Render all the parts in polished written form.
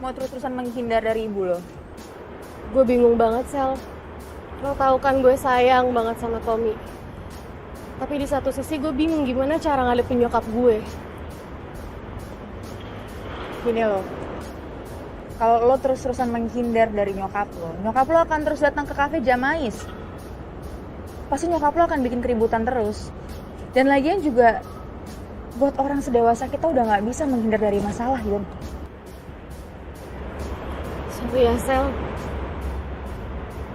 mau terus-terusan menghindar dari ibu lo? Gue bingung banget, Sel. Lo tau kan gue sayang banget sama Tommy. Tapi di satu sisi gue bingung gimana cara ngadepin nyokap gue. Gini lo, kalau lo terus-terusan menghindar dari nyokap lo akan terus datang ke kafe Jamais. Pasti nyokap lo akan bikin keributan terus. Dan lagian juga, buat orang sedewasa kita udah nggak bisa menghindar dari masalah, Yun. Sorry ya, Sel.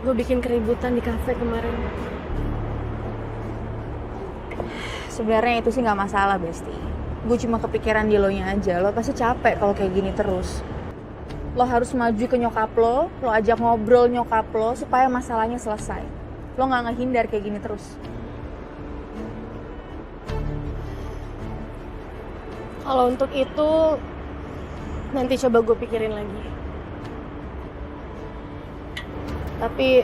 Gue bikin keributan di kafe kemarin. Sebenarnya itu sih nggak masalah, Besti. Gue cuma kepikiran di lo nya aja. Lo pasti capek kalau kayak gini terus. Lo harus maju ke nyokap lo ajak ngobrol nyokap lo supaya masalahnya selesai. Lo nggak ngehindar kayak gini terus. Kalau untuk itu, nanti coba gue pikirin lagi. Tapi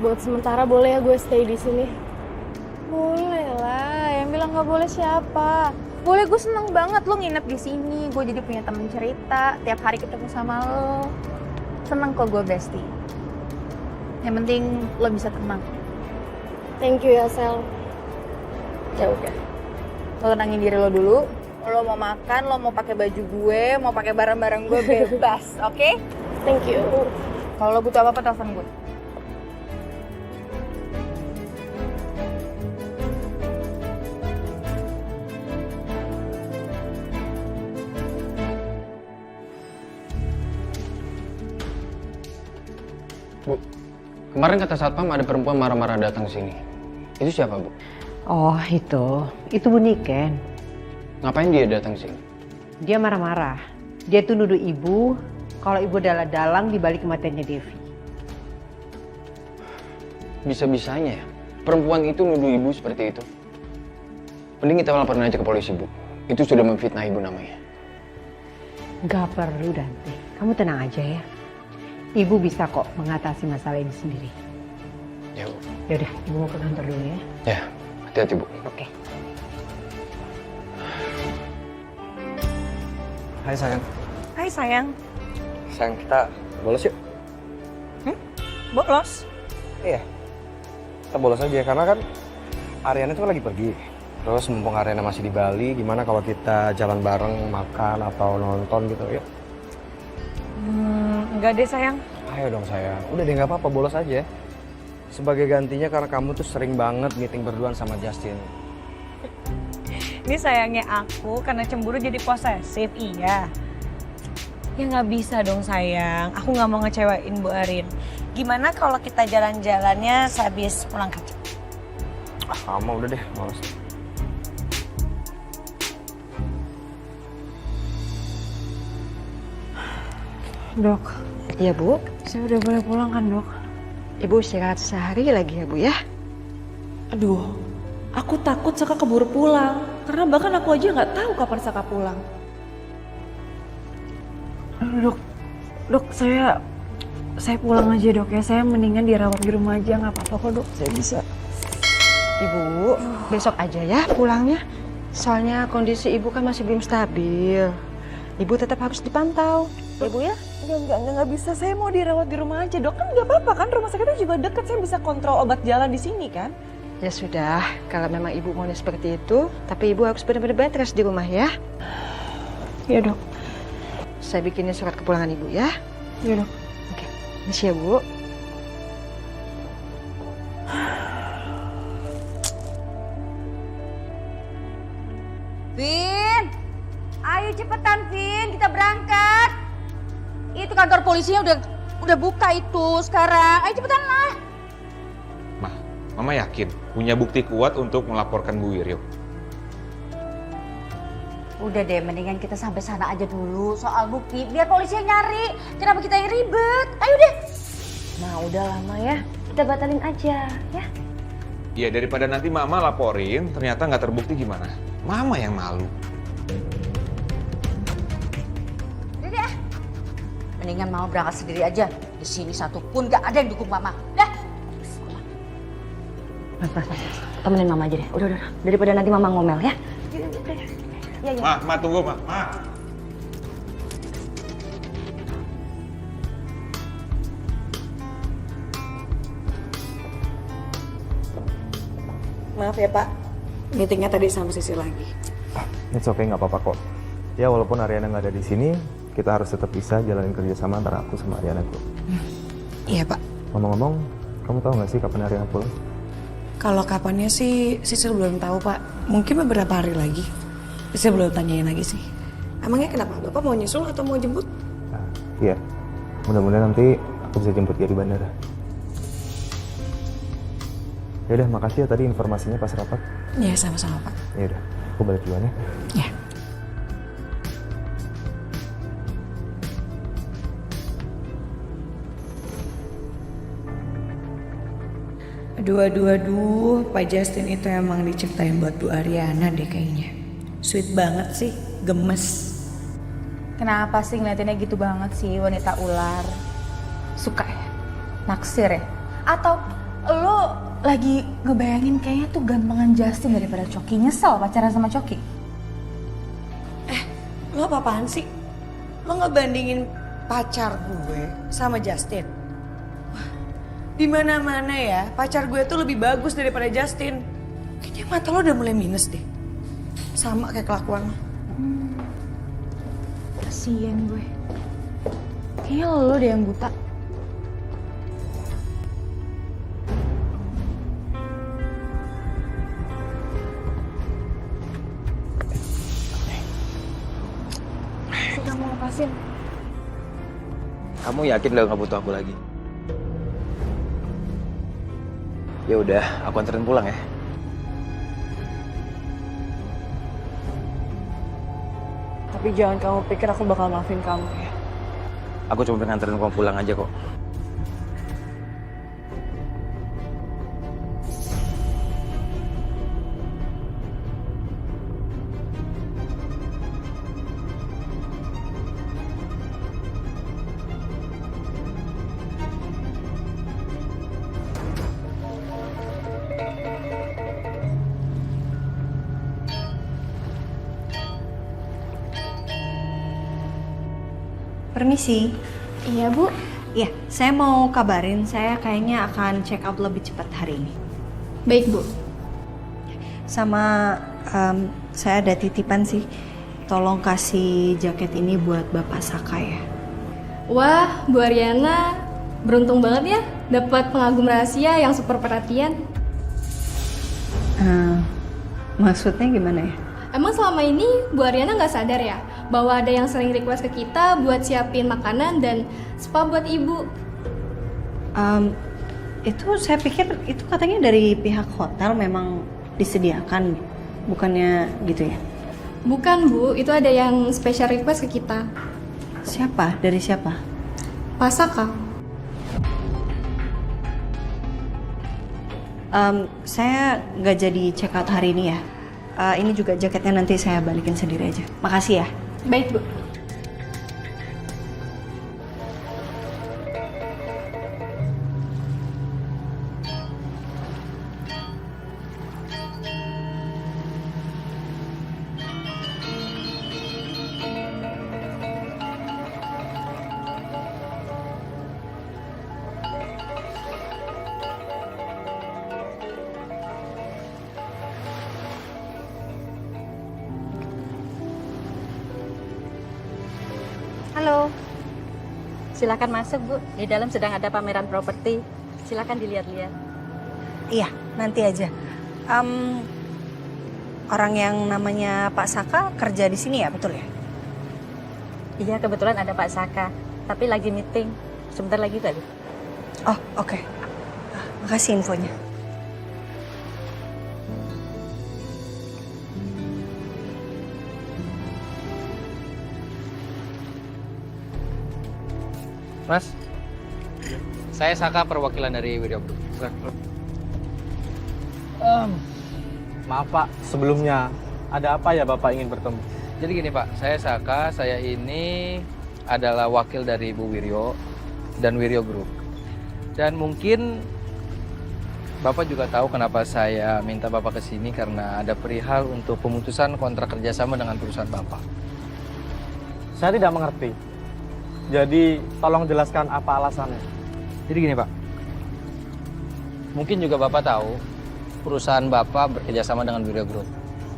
buat sementara boleh ya gue stay di sini? Boleh lah, yang bilang nggak boleh siapa? Boleh, gue seneng banget lo nginep di sini. Gue jadi punya temen cerita, tiap hari ketemu sama lo. Seneng kok gue, Besti. Yang penting lo bisa tenang. Thank you ya, Sel. Ya udah, lo tenangin diri lo dulu. Lo mau makan, lo mau pakai baju gue, mau pakai barang-barang gue, bebas, oke? Thank you. Kalau lo butuh apa-apa, telepon gue. Bu, kemarin kata Satpam ada perempuan marah-marah datang ke sini. Itu siapa, Bu? Oh, itu Bu Niken. Ngapain dia datang ke sini? Dia marah-marah. Dia tuh nuduh ibu kalau ibu adalah dalang di balik kematiannya Devi. Bisa-bisanya ya, perempuan itu nuduh ibu seperti itu. Mending kita laporin aja ke polisi, Bu. Itu sudah memfitnah ibu namanya. Gak perlu, Dante. Kamu tenang aja ya. Ibu bisa kok mengatasi masalah ini sendiri. Ya, Bu. Yaudah, ibu mau ke kantor dulu ya. Ya, hati-hati, Bu. Oke. Hai sayang. Hai sayang. Sayang, kita bolos yuk. Bolos? Iya. Kita bolos aja karena kan Ariana itu lagi pergi. Terus mumpung Ariana masih di Bali, gimana kalau kita jalan bareng makan atau nonton gitu yuk? Enggak deh sayang. Ayo dong sayang. Udah deh nggak apa-apa, bolos aja. Sebagai gantinya karena kamu tuh sering banget meeting berduaan sama Justin. Ini sayangnya aku karena cemburu jadi posesif, iya. Ya nggak bisa dong sayang, aku nggak mau ngecewain Bu Arin. Gimana kalau kita jalan-jalannya sehabis pulang kerja? Kamu udah deh, males. Dok. Iya, Bu. Saya udah boleh pulang kan dok? Ibu istirahat sehari lagi ya, Bu ya. Aduh, aku takut Saka keburu pulang. Karena bahkan aku aja nggak tahu kapan Saka pulang. Aduh, dok, saya pulang aja dok ya. Saya mendingan dirawat di rumah aja, nggak apa-apa kok dok. Saya bisa. Ibu, besok aja ya pulangnya. Soalnya kondisi ibu kan masih belum stabil. Ibu tetap harus dipantau. Ya, Bu ya? Enggak bisa. Saya mau dirawat di rumah aja dok. Kan nggak apa-apa kan, rumah sakitnya juga deket. Saya bisa kontrol obat jalan di sini kan. Ya sudah, kalau memang ibu maunya seperti itu, tapi ibu harus benar-benar bed rest di rumah ya. Iya dok. Saya bikinin surat kepulangan ibu ya. Iya dok. Oke, ini ya Bu. Vin, ayo cepetan Vin, kita berangkat. Itu kantor polisinya udah buka itu sekarang. Ayo cepetan lah. Ma, Mama yakin punya bukti kuat untuk melaporkan Bu Wiryo. Udah deh, mendingan kita sampai sana aja dulu soal bukti. Biar polisinya nyari. Kenapa kita yang ribet? Ayo deh. Nah udah lama ya, kita batalin aja ya. Ya daripada nanti Mama laporin ternyata nggak terbukti gimana. Mama yang malu. Udah deh. Mendingan Mama berangkat sendiri aja. Di sini satupun gak ada yang dukung Mama. Dah. Temenin mama aja deh. Udah. Daripada nanti mama ngomel ya. Iya, iya. Ma tunggu, Ma. Maaf ya Pak, meetingnya tadi sama Sisi lagi. It's okay, nggak apa-apa kok. Ya walaupun Ariana nggak ada di sini, kita harus tetap bisa jalanin kerjasama antara aku sama Ariana kok. Iya Pak. Ngomong-ngomong, kamu tahu nggak sih kapan Ariana pulang? Kalau kapannya sih Sisil belum tahu Pak. Mungkin beberapa hari lagi. Sisil belum tanyain lagi sih. Emangnya kenapa? Bapak mau nyusul atau mau jemput? Iya, mudah-mudahan nanti aku bisa jemput dia di bandara. Ya udah, makasih ya tadi informasinya pas rapat. Ya sama-sama Pak. Ya udah, aku balik duluan ya. Ya. Aduh, Pak Justin itu emang diciptain buat Bu Ariana deh kayaknya. Sweet banget sih, gemes. Kenapa sih ngeliatinnya gitu banget sih wanita ular? Suka ya? Naksir ya? Atau lo lagi ngebayangin kayaknya tuh gampangan Justin daripada Coki? Nyesel pacaran sama Coki? Lo apa-apaan sih? Lo ngebandingin pacar gue sama Justin? Wah, di mana-mana ya, pacar gue tuh lebih bagus daripada Justin. Kayaknya mata lo udah mulai minus deh. Sama kayak kelakuan lo. Kasian gue. Kayaknya lo deh yang buta. Sudah mau lepasin. Kamu yakin udah nggak butuh aku lagi? Ya udah, aku anterin pulang ya. Tapi jangan kamu pikir aku bakal maafin kamu ya. Aku cuma pengen anterin kamu pulang aja kok. Permisi. Iya Bu. Ya, saya mau kabarin saya kayaknya akan check out lebih cepat hari ini. Baik Bu. Sama saya ada titipan sih. Tolong kasih jaket ini buat Bapak Saka ya. Wah, Bu Ariana beruntung banget ya dapat pengagum rahasia yang super perhatian. Maksudnya gimana ya? Emang selama ini Bu Ariana nggak sadar ya bahwa ada yang sering request ke kita buat siapin makanan dan spa buat ibu? Itu saya pikir itu katanya dari pihak hotel memang disediakan, bukannya gitu ya? Bukan Bu, itu ada yang special request ke kita. Siapa? Dari siapa? Pak Saka. Saya nggak jadi check out hari ini ya. Ini juga jaketnya nanti saya balikin sendiri aja. Makasih ya. Baik Bu. Halo. Silakan masuk, Bu. Di dalam sedang ada pameran properti. Silakan dilihat-lihat. Iya, nanti aja. Orang yang namanya Pak Saka kerja di sini ya, betul ya? Iya, kebetulan ada Pak Saka. Tapi lagi meeting. Sebentar lagi balik. Oh, oke. Makasih infonya. Mas, saya Saka, perwakilan dari Wiryo Group. Maaf Pak, sebelumnya ada apa ya Bapak ingin bertemu? Jadi gini Pak, saya Saka, saya ini adalah wakil dari Bu Wiryo dan Wiryo Group. Dan mungkin Bapak juga tahu kenapa saya minta Bapak ke sini karena ada perihal untuk pemutusan kontrak kerjasama dengan perusahaan Bapak. Saya tidak mengerti. Jadi tolong jelaskan apa alasannya. Jadi gini Pak, mungkin juga Bapak tahu perusahaan Bapak bekerjasama dengan Wiryo Group.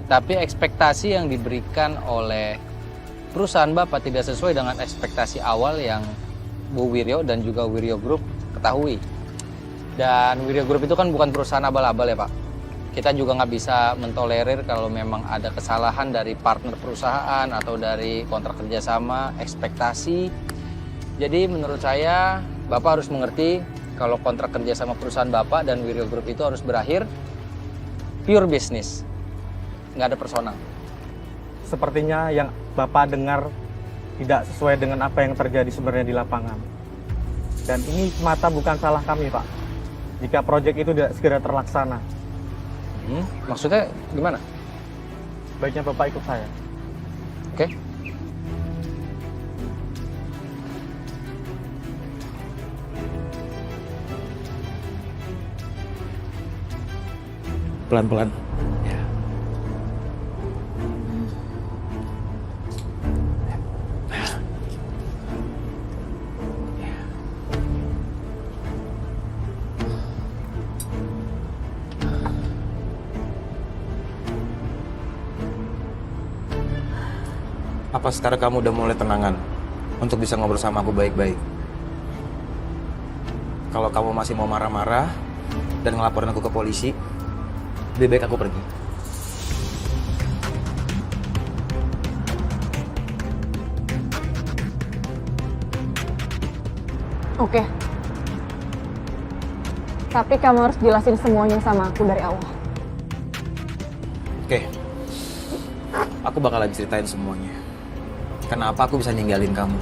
Tapi ekspektasi yang diberikan oleh perusahaan Bapak tidak sesuai dengan ekspektasi awal yang Bu Wiryo dan juga Wiryo Group ketahui. Dan Wiryo Group itu kan bukan perusahaan abal-abal ya Pak. Kita juga nggak bisa mentolerir kalau memang ada kesalahan dari partner perusahaan atau dari kontrak kerjasama, ekspektasi. Jadi menurut saya Bapak harus mengerti kalau kontrak kerjasama perusahaan Bapak dan Wiryo Group itu harus berakhir pure business, nggak ada personal. Sepertinya yang Bapak dengar tidak sesuai dengan apa yang terjadi sebenarnya di lapangan. Dan ini semata bukan salah kami, Pak. Jika proyek itu tidak segera terlaksana. Maksudnya gimana? Baiknya Bapak ikut saya. Oke. Pelan-pelan. Apa sekarang kamu udah mulai tenangan untuk bisa ngobrol sama aku baik-baik? Kalau kamu masih mau marah-marah dan ngelaporin aku ke polisi, lebih baik aku pergi. Oke. Tapi kamu harus jelasin semuanya sama aku dari awal. Oke. Aku bakalan ceritain semuanya. Kenapa aku bisa ninggalin kamu?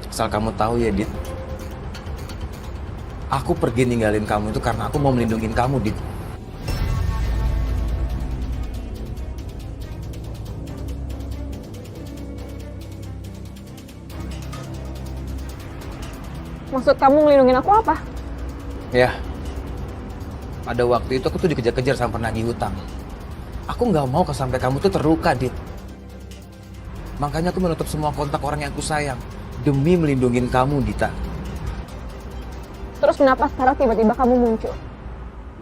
Asal kamu tahu ya, Dit. Aku pergi ninggalin kamu itu karena aku mau melindungi kamu, Dit. Maksud kamu ngelindungin aku apa? Ya. Pada waktu itu aku tuh dikejar-kejar sama penagih hutang. Aku nggak mau sampai kamu tuh terluka, Dit. Makanya aku menutup semua kontak orang yang aku sayang demi melindungi kamu, Dita. Terus kenapa sekarang tiba-tiba kamu muncul?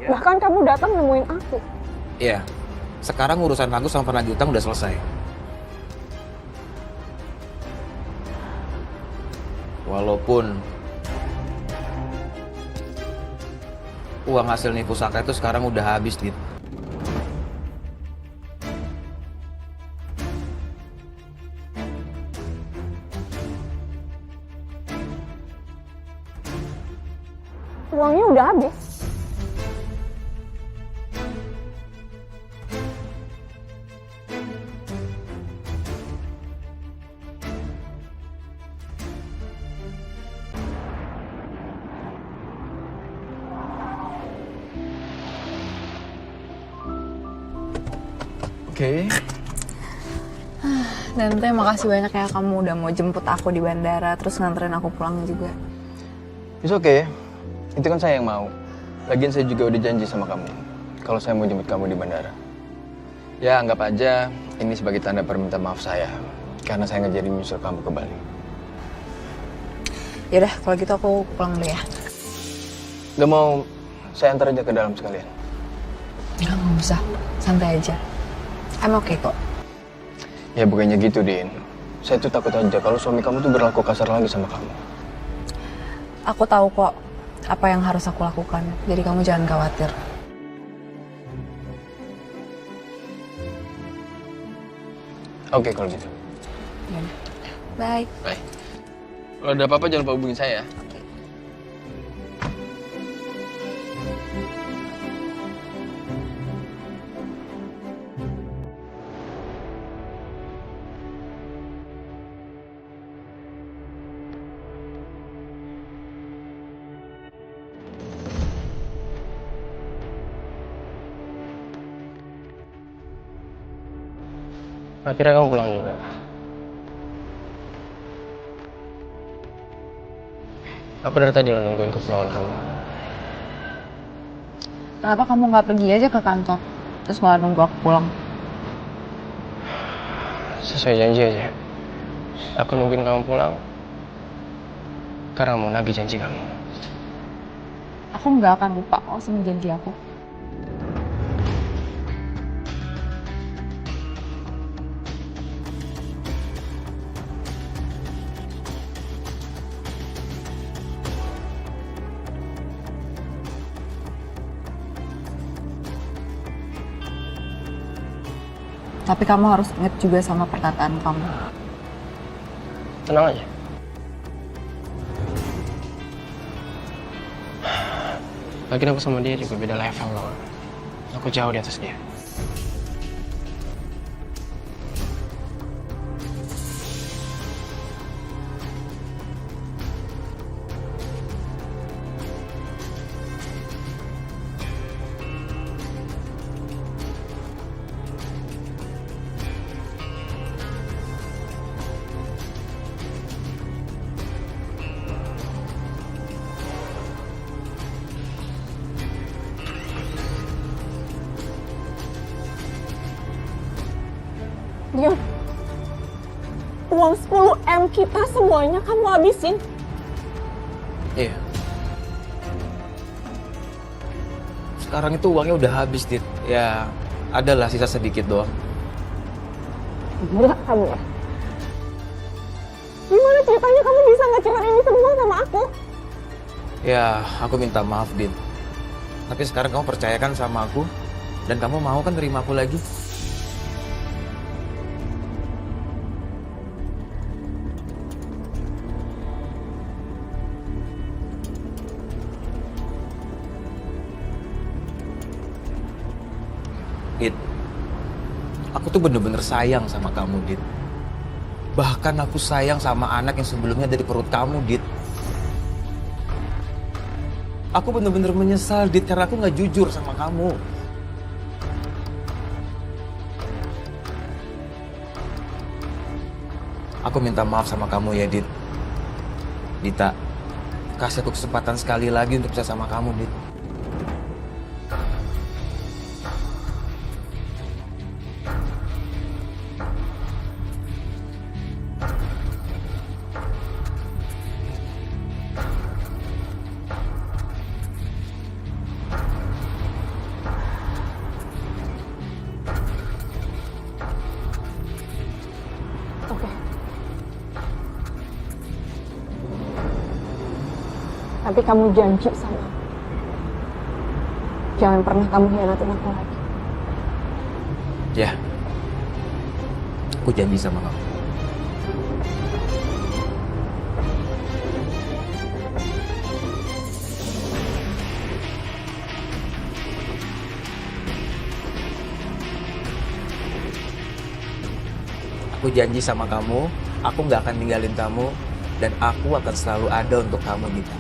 Bahkan kamu datang nemuin aku. Iya. Sekarang urusan aku sama penagih hutang udah selesai. Walaupun uang hasil nipu Saka itu sekarang udah habis, Dit. Uangnya udah habis. Oke. Dan terima kasih banyak ya kamu udah mau jemput aku di bandara terus nganterin aku pulang juga. It's okay. Itu kan saya yang mau. Lagian saya juga udah janji sama kamu kalau saya mau jemput kamu di bandara. Ya anggap aja ini sebagai tanda permintaan maaf saya karena saya nggak jadi nyusul kamu ke Bali. Yaudah kalau gitu aku pulang dulu ya. Gak mau saya antar aja ke dalam sekalian. Enggak, nggak usah. Santai aja. I'm okay kok. Ya bukannya gitu, Din. Saya tuh takut aja kalau suami kamu tuh berlaku kasar lagi sama kamu. Aku tahu kok apa yang harus aku lakukan. Jadi kamu jangan khawatir. Oke kalau gitu. Yaudah. Bye. Bye. Kalau ada apa-apa jangan lupa hubungin saya ya. Akhirnya kamu pulang juga. Apa dari tadi lo nungguin kepulangan kamu? Kenapa kamu nggak pergi aja ke kantor? Terus malah nunggu aku pulang. Sesuai janji aja. Aku nungguin kamu pulang. Karena mau nagih janji kamu. Aku nggak akan lupa kok sama janji aku. Tapi kamu harus ingat juga sama perkataan kamu. Tenang aja. Lagian aku sama dia juga beda level loh. Aku jauh di atas dia. Dia uang 10M kita semuanya kamu habisin. Iya. Sekarang itu uangnya udah habis, Dit. Ya, adalah sisa sedikit doang. Gila kamu ya. Gimana ceritanya kamu bisa ngecewain ini semua sama aku? Ya, aku minta maaf, Dit. Tapi sekarang kamu percayakan sama aku, dan kamu mau kan terima aku lagi? Dit, aku tuh bener-bener sayang sama kamu, Dit. Bahkan aku sayang sama anak yang sebelumnya dari perut kamu, Dit. Aku bener-bener menyesal, Dit, karena aku gak jujur sama kamu. Aku minta maaf sama kamu ya, Dit. Dita, kasih aku kesempatan sekali lagi untuk bisa sama kamu, Dit. Oke. Tapi kamu janji sama aku. Jangan pernah kamu hianatin aku lagi. Ya, aku janji sama kamu. Aku janji sama kamu, aku nggak akan ninggalin kamu, dan aku akan selalu ada untuk kamu, Dita.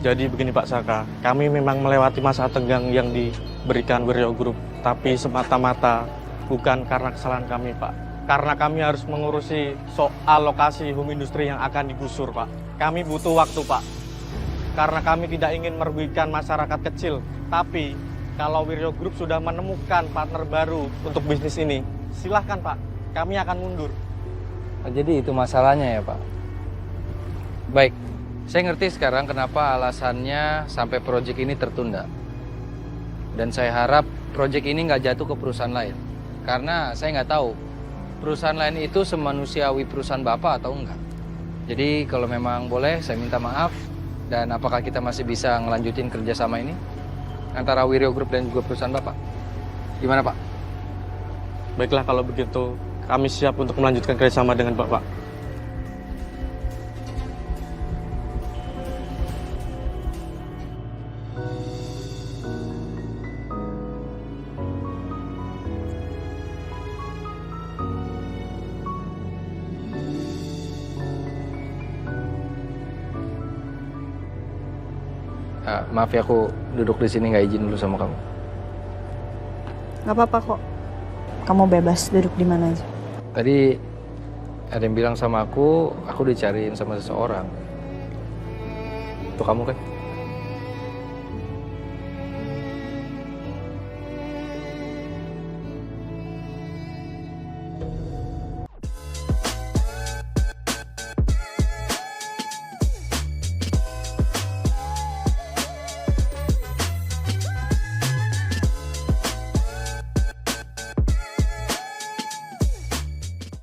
Jadi begini Pak Saka, kami memang melewati masa tegang yang diberikan Wiryo Group, tapi semata-mata bukan karena kesalahan kami Pak. Karena kami harus mengurusi soal lokasi home industry yang akan digusur Pak. Kami butuh waktu Pak. Karena kami tidak ingin merugikan masyarakat kecil. Tapi kalau Wiryo Group sudah menemukan partner baru untuk bisnis ini, silahkan Pak, kami akan mundur. Jadi itu masalahnya ya Pak? Baik. Saya ngerti sekarang kenapa alasannya sampai proyek ini tertunda. Dan saya harap proyek ini nggak jatuh ke perusahaan lain. Karena saya nggak tahu perusahaan lain itu semanusiawi perusahaan Bapak atau enggak. Jadi kalau memang boleh saya minta maaf. Dan apakah kita masih bisa ngelanjutin kerjasama ini antara Wiryo Group dan juga perusahaan Bapak? Gimana Pak? Baiklah kalau begitu, kami siap untuk melanjutkan kerjasama dengan Bapak. Maaf ya, aku duduk di sini nggak izin dulu sama kamu. Gak apa-apa kok. Kamu bebas duduk di mana aja. Tadi ada yang bilang sama aku dicariin sama seseorang. Itu kamu kan?